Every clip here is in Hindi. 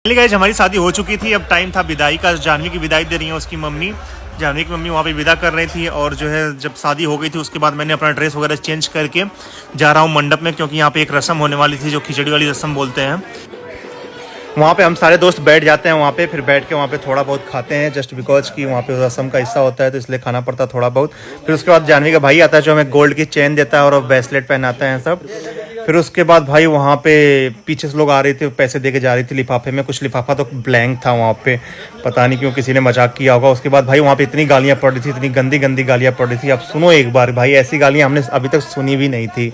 गाइस हमारी शादी हो चुकी थी, अब टाइम था विदाई का। जानवी की विदाई दे रही है उसकी मम्मी। जानवी की मम्मी वहाँ पे विदा कर रही थी और जो है जब शादी हो गई थी उसके बाद मैंने अपना ड्रेस वगैरह चेंज करके जा रहा हूँ मंडप में, क्योंकि यहाँ पे एक रस्म होने वाली थी जो खिचड़ी वाली रस्म बोलते हैं। वहाँ पे हम सारे दोस्त बैठ जाते हैं वहाँ पे, फिर बैठ के वहाँ पे थोड़ा बहुत खाते हैं जस्ट बिकॉज कि वहाँ पे रस्म का हिस्सा होता है तो इसलिए खाना पड़ता है थोड़ा बहुत। फिर उसके बाद जानवी का भाई आता है जो हमें गोल्ड की चेन देता है और ब्रेसलेट पहनाता है सब। फिर उसके बाद भाई वहाँ पे पीछे से लोग आ रहे थे, पैसे दे के जा रही थी लिफाफे में। कुछ लिफाफा तो ब्लैंक था वहाँ पे, पता नहीं क्यों किसी ने मजाक किया होगा। उसके बाद भाई वहाँ पे इतनी गालियाँ पड़ रही थी, इतनी गंदी गंदी गालियाँ पड़ रही थी। अब सुनो एक बार भाई, ऐसी गालियाँ हमने अभी तक सुनी भी नहीं थी।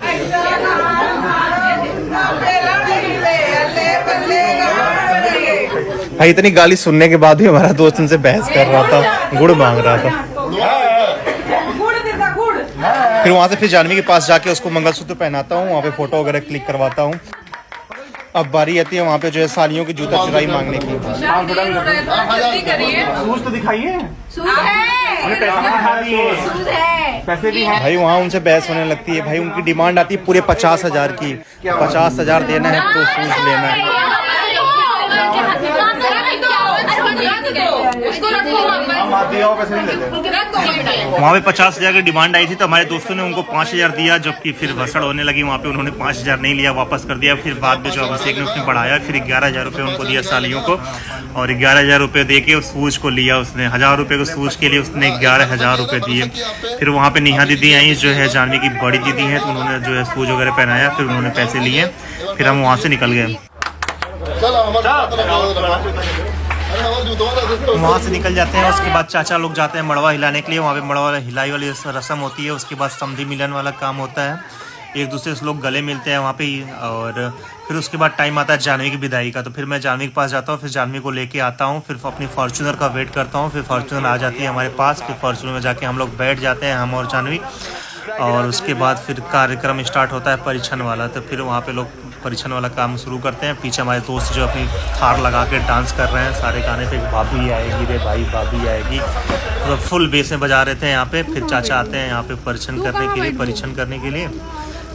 भाई इतनी गाली सुनने के बाद भी हमारा दोस्त उनसे बहस कर रहा था, गुड़ मांग रहा था। फिर वहाँ से फिर जानवी के पास जाके उसको मंगलसूत्र पहनाता हूँ, वहाँ पे फोटो वगैरह क्लिक करवाता हूँ। अब बारी आती है वहाँ पे जो है सालियों की जूता चुराई मांगने की। सूज तो दिखाइए, पैसे भी हैं भाई। वहाँ उनसे बहस होने लगती है भाई, उनकी डिमांड आती है पूरे 50,000 की। 50,000 देना है तो सूज लेना है। वहाँ पे 50,000 की डिमांड आई थी तो हमारे दोस्तों ने उनको 5,000 दिया, जबकि फिर भसड़ होने लगी वहाँ पे। उन्होंने 5,000 नहीं लिया, वापस कर दिया। फिर बाद में जो अभिषेक ने उसने बढ़ाया, फिर 11,000 रुपये उनको दिया सालियों को, और 11,000 रुपये दे के उस सूज को लिया उसने। 1,000 रुपये को सूज के लिए उसने 11,000 रुपये दिए। फिर वहाँ पे नेहा दीदी आई जो है जानवी की बड़ी दीदी है, तो उन्होंने जो है सूज वगैरह पहनाया, फिर उन्होंने पैसे लिए। फिर हम वहाँ से निकल गए। वहाँ से निकल जाते हैं। उसके बाद चाचा लोग जाते हैं मड़वा हिलाने के लिए। वहाँ पे मड़वा हिलाई वाली रस्म होती है। उसके बाद समधी मिलन वाला काम होता है, एक दूसरे से लोग गले मिलते हैं वहाँ पे ही। और फिर उसके बाद टाइम आता है जानवी की विदाई का, तो फिर मैं जानवी के पास जाता हूँ, फिर जानवी को लेके आता हूँ। फिर अपनी फॉर्च्यूनर का वेट करता हूँ, फिर फॉर्च्यूनर आ जाती है हमारे पास। फिर फॉर्च्यूनर में जाके हम लोग बैठ जाते हैं, हम और जानवी। और उसके बाद फिर कार्यक्रम स्टार्ट होता है परिछन वाला, तो फिर वहाँ पे लोग परिछन वाला काम शुरू करते हैं। पीछे हमारे दोस्त जो अपनी थार लगा के डांस कर रहे हैं सारे गाने पे। भाभी आएगी रे भाई, भाभी आएगी, तो फुल बेस में बजा रहे थे यहाँ पे। फिर चाचा आते हैं यहाँ पे परिछन करने के लिए, परिछन करने के लिए।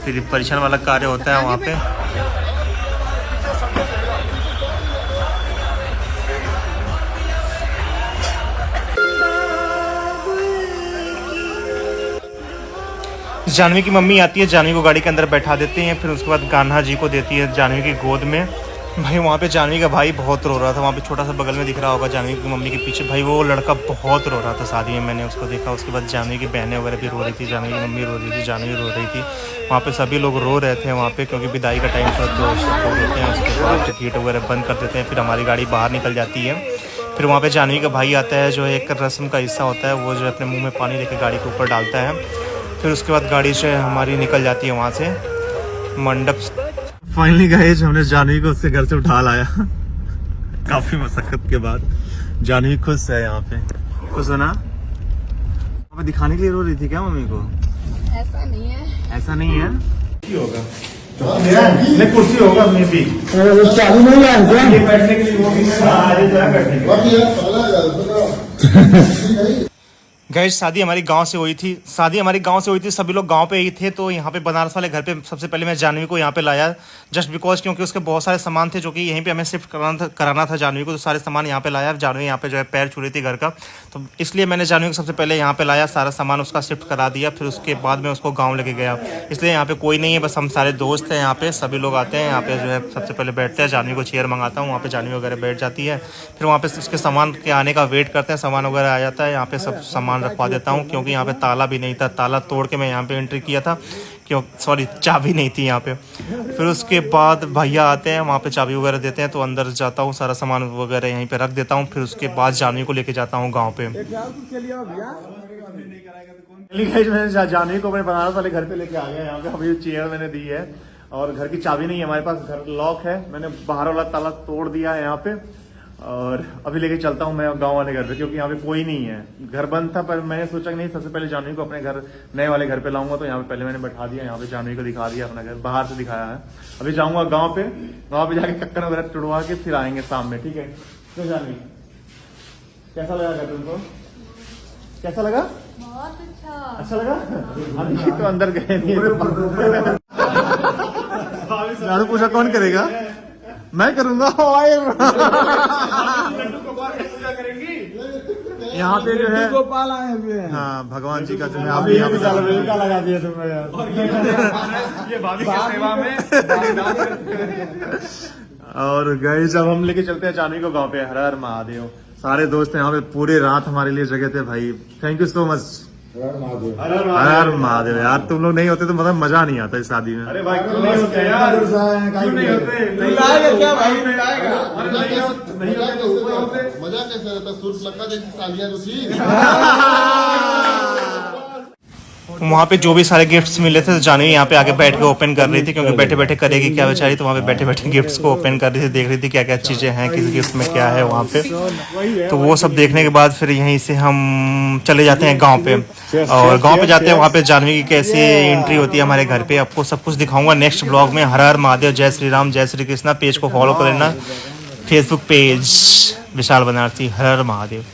फिर परिछन वाला कार्य होता है वहाँ पे। जानवी की मम्मी आती है, जानवी को गाड़ी के अंदर बैठा देती हैं। फिर उसके बाद कान्हा जी को देती है जानवी की गोद में। भाई वहाँ पे जानवी का भाई बहुत रो रहा था। वहाँ पे छोटा सा बगल में दिख रहा होगा जानवी की मम्मी के पीछे, भाई वो लड़का बहुत रो रहा था शादी में, मैंने उसको देखा। उसके बाद जानवी की बहनें वगैरह भी रो रही थी, जानवी की मम्मी रो रही थी, जानवी रो रही थी। वहाँ पे सभी लोग रो रहे थे वहाँ पे, क्योंकि विदाई का टाइम था तो सब लोग रोते हैं। उसके बाद गेट वगैरह बंद कर देते हैं, फिर हमारी गाड़ी बाहर निकल जाती है। फिर वहाँ पे जानवी का भाई आता है, जो एक रस्म का हिस्सा होता है, वो जो अपने मुँह में पानी लेके गाड़ी के ऊपर डालता है। फिर उसके बाद गाड़ी से हमारी निकल जाती है वहाँ से मंडप। फाइनली गाइस हमने जानवी को उसके घर से उठा लाया काफी मशक्कत के बाद। जानवी खुश है यहाँ पे, खुश है ना? हमें दिखाने के लिए रो रही थी क्या मम्मी को? ऐसा नहीं है, ऐसा नहीं है। होगा नहीं, कुर्सी होगा मे भी, बैठने के लिए वो भी। गाइस शादी हमारी गांव से हुई थी, सभी लोग गांव पे ही थे। तो यहाँ पे बनारस वाले घर पे सबसे पहले मैं जानवी को यहाँ पे लाया, जस्ट बिकॉज क्योंकि उसके बहुत सारे सामान थे जो कि यहीं पे हमें शिफ्ट कराना था जानवी को, तो सारे सामान यहाँ पे लाया। जानवी यहाँ पे जो है पैर छू रही थी घर का, तो इसलिए मैंने जानवी को सबसे पहले यहाँ पे लाया, सारा सामान उसका शिफ्ट करा दिया। फिर उसके बाद मैं उसको गाँव लेके गया। इसलिए यहाँ पे कोई नहीं है, बस हम सारे दोस्त हैं यहाँ पे, सभी लोग आते हैं यहाँ पे जो है सबसे पहले बैठते हैं। जानवी को चेयर मंगाता हूँ, वहाँ पे जानवी वगैरह बैठ जाती है। फिर वहाँ पे उसके सामान के आने का वेट करते हैं, सामान वगैरह आ जाता है। यहाँ पे सब सामान रखवा देता हूँ, क्योंकि यहाँ पे ताला भी नहीं था, ताला तोड़ के मैं यहाँ पे एंट्री किया था, क्यों सॉरी चाबी नहीं थी यहाँ पे। फिर उसके बाद भैया आते हैं, वहाँ पे चाबी वगैरह देते हैं, तो अंदर जाता हूँ, सारा सामान वगैरह यहीं पे रख देता हूँ। फिर उसके बाद जानवी को लेके जाता हूँ गाँव पे। मैंने जानवी को अपने बनारस वाले घर पे लेके आ गया। यहाँ पे अभी चेयर मैंने दी है और घर की चाबी नहीं है हमारे पास, घर लॉक है। मैंने बाहर वाला ताला तोड़ दिया है यहाँ पे, और अभी लेके चलता हूँ मैं गांव वाले घर पे, क्योंकि यहाँ पे कोई नहीं है। घर बंद था, पर मैंने सोचा कि नहीं, सबसे पहले जानवी को अपने घर नए वाले घर पे लाऊंगा, तो यहाँ पे पहले मैंने बैठा दिया। यहाँ पे जानवी को दिखा दिया अपना घर, बाहर से दिखाया है। अभी जाऊंगा गांव पे जाके कक्कर वगैरह तुड़वा के फिर आएंगे शाम में, ठीक है? तो जानवी कैसा लगा घर तुमको? कैसा लगा? बहुत अच्छा लगा? अभी तो अंदर गए नहीं। झाड़ू पोछा कौन करेगा? मैं करूंगा। यहाँ पे जो है गोपाल आए हुए हैं। हाँ भगवान जी का जो है आप यहाँ पे लगा दिया तुमने यार। ये भाभी की सेवा में। और गई जब हम लेके चलते हैं जानवी को गांव पे, हर हर महादेव। सारे दोस्त यहाँ पे पूरी रात हमारे लिए जगह थे भाई, थैंक यू सो मच। हर हर महादेव यार, तुम लोग नहीं होते तो मतलब मजा नहीं आता इस शादी में। अरे भाई क्यों नहीं होते यार, क्यों नहीं होते? लाएगा क्या भाई, लाएगा मजा कैसे रहता, सूर्पनखा जैसी सालियां जो थी। वहाँ पे जो भी सारे गिफ्ट्स मिले थे तो जानवी यहाँ पे आके बैठ के ओपन कर रही थी, क्योंकि बैठे बैठे करेगी क्या बेचारी, तो वहाँ पे बैठे बैठे गिफ्ट्स को ओपन कर रही थी, देख रही थी क्या क्या चीजें हैं, किस गिफ्ट में क्या है वहाँ पे। तो वो सब देखने के बाद फिर यहीं से हम चले जाते हैं गाँव पे, और गाँव पे जाते हैं, वहाँ पे जानवी की कैसे एंट्री होती है हमारे घर पे, आपको सब कुछ दिखाऊंगा नेक्स्ट ब्लॉग में। हर हर महादेव, जय श्री राम, जय श्री कृष्णा। पेज को फॉलो कर लेना, फेसबुक पेज विशाल बनारसी। हर हर महादेव।